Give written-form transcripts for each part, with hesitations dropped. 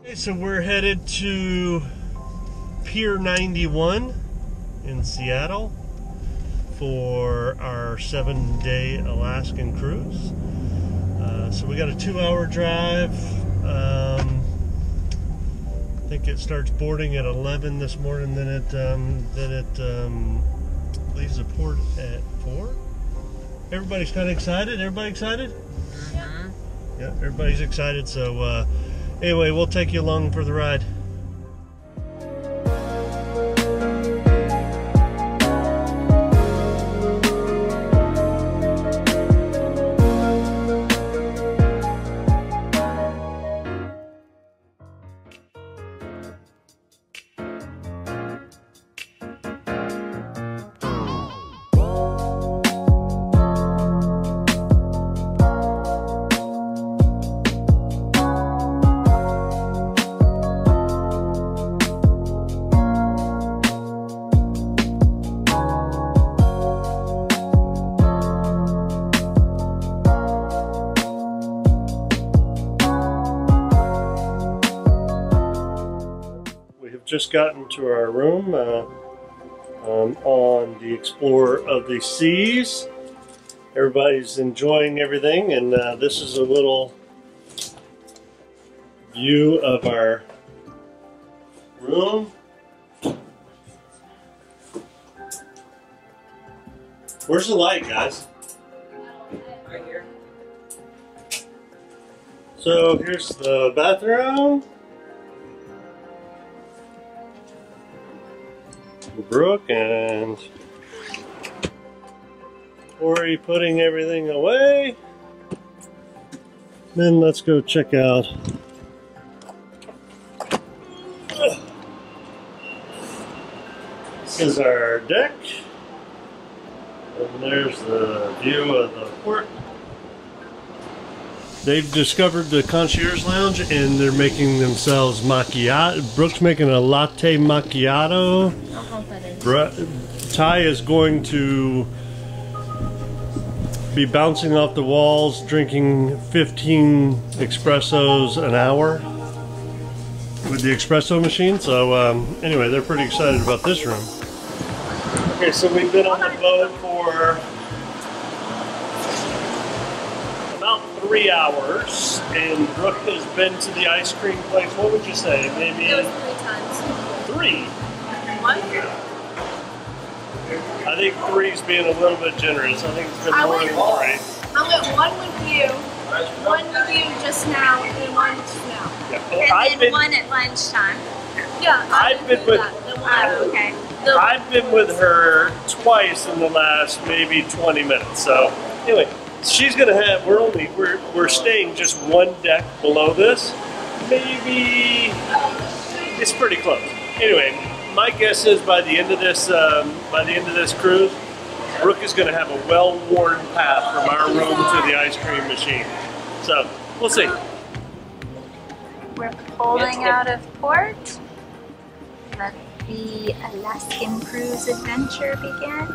Okay, so we're headed to Pier 91 in Seattle for our 7-day Alaskan cruise. So we got a 2-hour drive. I think it starts boarding at 11 this morning, then it leaves the port at 4. Everybody's kind of excited. Everybody excited? Mm-hmm. Yeah, everybody's excited. So anyway, we'll take you along for the ride. Just gotten to our room on the Explorer of the Seas. Everybody's enjoying everything, and this is a little view of our room. Where's the light, guys? Right here. So here's the bathroom. Brooke and Corey putting everything away. Then let's go check out this is our deck, and there's the view of the port. They've discovered the concierge lounge and they're making themselves macchiato. Brooke's making a latte macchiato. Ty is going to be bouncing off the walls, drinking 15 espressos an hour with the espresso machine. So anyway, they're pretty excited about this room. Okay, so we've been on the boat for about 3 hours, and Brooke has been to the ice cream place. What would you say? Maybe it was 3 times. 3? 1? I think 3's being a little bit generous. I think it's been more than 3. I went 1 with you, 1 with you just now, and then 1 just now. Yeah. And then 1 at lunchtime. Yeah, I've been with. Okay. I've been with her twice in the last maybe 20 minutes. So anyway, she's gonna have. We're staying just 1 deck below this. Maybe it's pretty close. Anyway. My guess is by the end of this cruise, Brooke is going to have a well-worn path from our room to the ice cream machine. So we'll see. We're pulling out of port. Let the Alaskan Cruise adventure begin.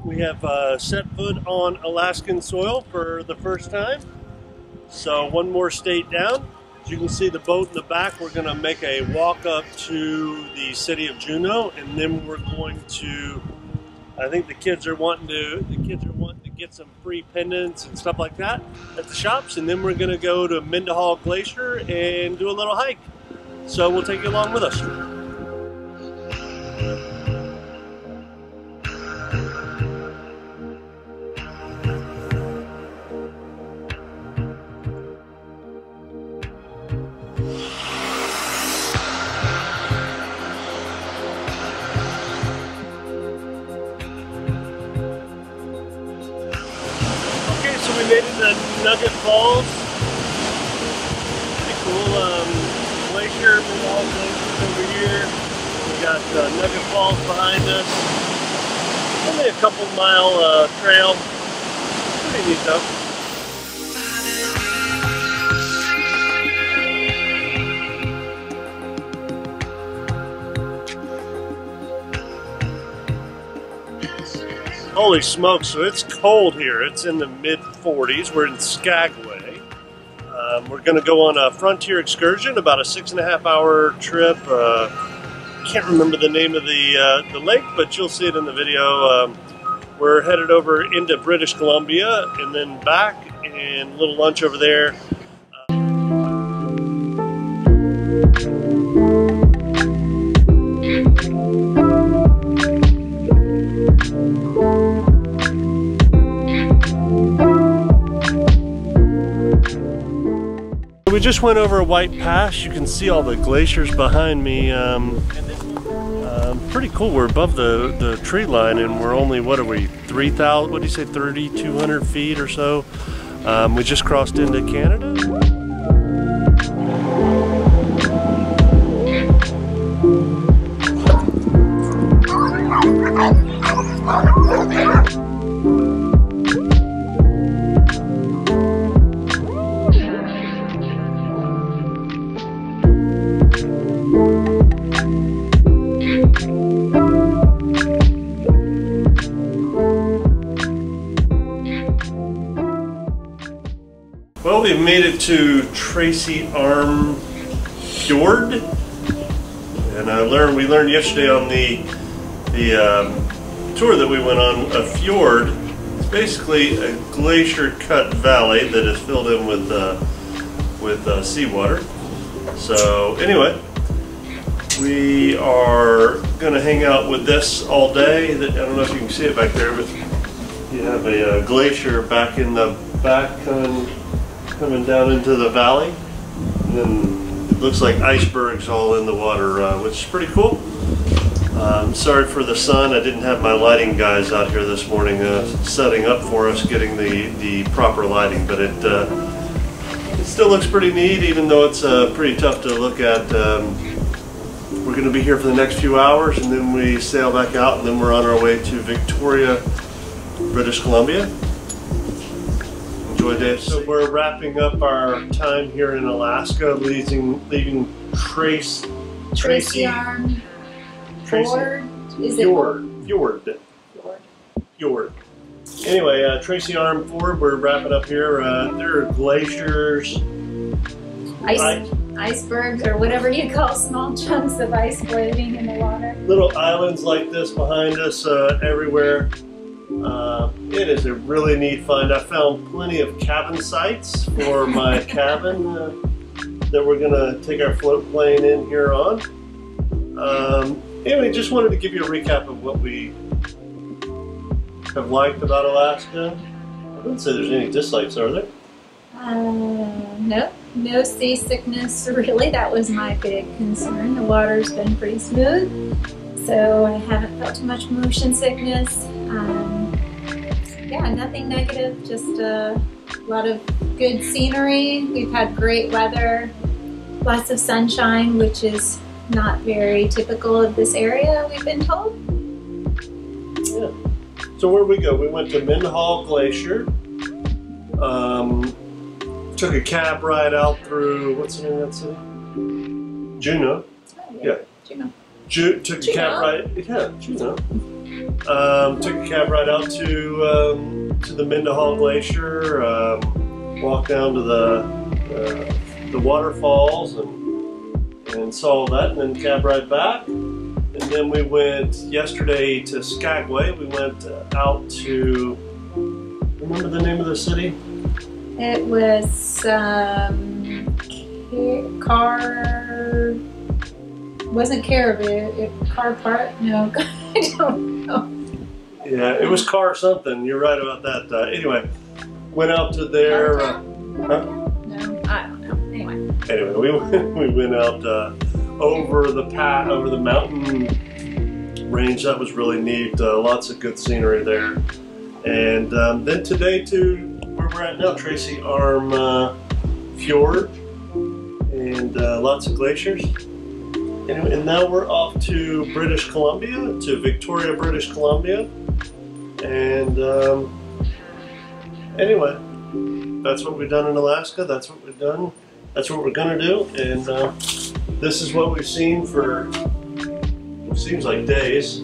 We have set foot on Alaskan soil for the first time. So 1 more state down. As you can see the boat in the back, we're going to make a walk up to the city of Juneau, and then we're going to, I think the kids are wanting to get some free pendants and stuff like that at the shops, and then we're going to go to Mendenhall Glacier and do a little hike. So we'll take you along with us. We made it to Nugget Falls. Pretty cool. Glacier, Mendenhall Glacier over here. We got Nugget Falls behind us. Only a couple mile trail. Pretty neat though. Holy smokes, so it's cold here. It's in the mid-40s. We're in Skagway. We're going to go on a frontier excursion, about a 6.5-hour trip. Can't remember the name of the lake, but you'll see it in the video. We're headed over into British Columbia and then back, and a little lunch over there. We just went over a white pass. You can see all the glaciers behind me. Pretty cool. We're above the tree line, and we're only, what are we, 3,000, what do you say, 3,200 feet or so. We just crossed into Canada. Well, we've made it to Tracy Arm Fjord, and we learned yesterday on the tour that we went on, a fjord. It's basically a glacier-cut valley that is filled in with seawater. So anyway, we are going to hang out with this all day. I don't know if you can see it back there, but you have a glacier back in the back coming down into the valley, and then it looks like icebergs all in the water, which is pretty cool. Sorry for the sun. I didn't have my lighting guys out here this morning setting up for us, getting the proper lighting, but it still looks pretty neat, even though it's pretty tough to look at. We're going to be here for the next few hours, and then we sail back out, and then we're on our way to Victoria, British Columbia. Enjoy this. So we're wrapping up our time here in Alaska, leaving Tracy Arm Fjord. Fjord. Anyway, Tracy Arm Fjord. We're wrapping up here. There are glaciers, icebergs, or whatever you call small chunks of ice floating in the water. Little islands like this behind us everywhere. It is a really neat find. I found plenty of cabin sites for my cabin that we're going to take our float plane in here on. Anyway, just wanted to give you a recap of what we have liked about Alaska. I wouldn't say there's any dislikes, are there? No seasickness really. That was my big concern. The water's been pretty smooth, so I haven't felt too much motion sickness. Yeah, nothing negative, just a lot of good scenery. We've had great weather, lots of sunshine, which is not very typical of this area, we've been told. Yeah. So where'd we go? We went to Mendenhall Glacier. Took a cab ride out through, what's the name of that city? Juneau. Oh, yeah. Juneau. Took a cab ride. Yeah, Juneau. Took a cab ride out to the Mendenhall Glacier. Walked down to the waterfalls and saw that, and then cab ride back. And then we went yesterday to Skagway. We went out to Remember the name of the city? It was wasn't Caribou. Car Park? No, I don't know. Yeah, it was Car something. You're right about that. Anyway, went out to their. Huh? No, I don't know. Anyway, we went out over the mountain range. That was really neat. Lots of good scenery there. And then today to where we're at now, Tracy Arm Fjord, and lots of glaciers. Anyway, and now we're off to British Columbia, to Victoria, British Columbia. And anyway, that's what we've done in Alaska. That's what we've done. That's what we're gonna do. And this is what we've seen for, it seems like days.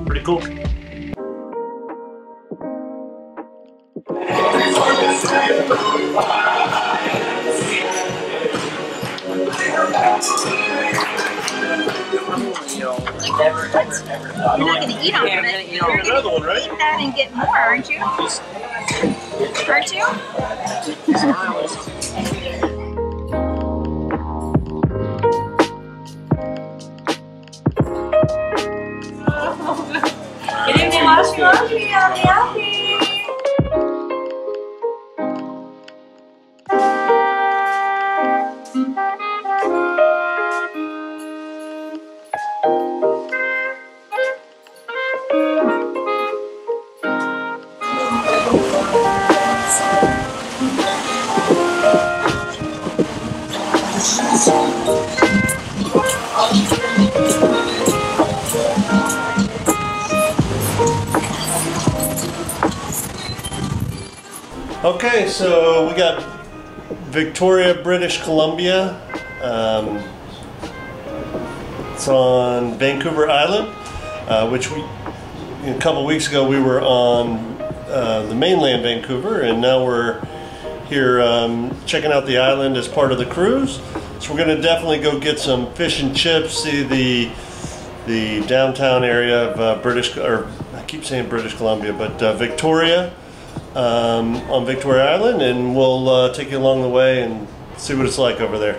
Pretty cool. You're not going to eat all of it. You're going to another one, right? eat that and get more, aren't you? Aren't you? Good evening, Washy Washy, Alfie Alfie. Okay, so we got Victoria, British Columbia. It's on Vancouver Island, which a couple weeks ago we were on the mainland Vancouver, and now we're here checking out the island as part of the cruise. So we're going to definitely go get some fish and chips, see the downtown area of I keep saying British Columbia, but Victoria. On Victoria Island, and we'll take you along the way and see what it's like over there.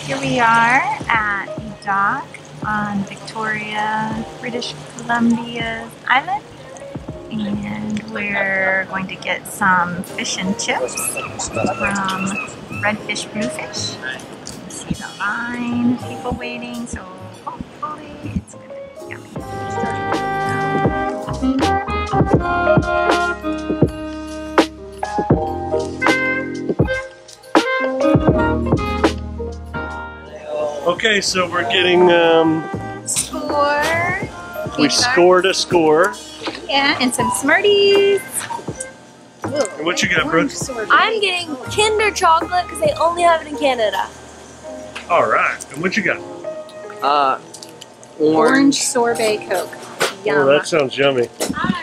Here we are at the dock on Victoria, British Columbia Island, and we're going to get some fish and chips from Redfish Bluefish. You see the line of people waiting, so hopefully it's going to be yummy. Okay, so we're getting Score. we scored a score. Yeah, and some Smarties. And what you got, Brooke? I'm getting Kinder chocolate because they only have it in Canada. All right, and what you got? Orange sorbet Coke. Yum. Oh, that sounds yummy. Hi.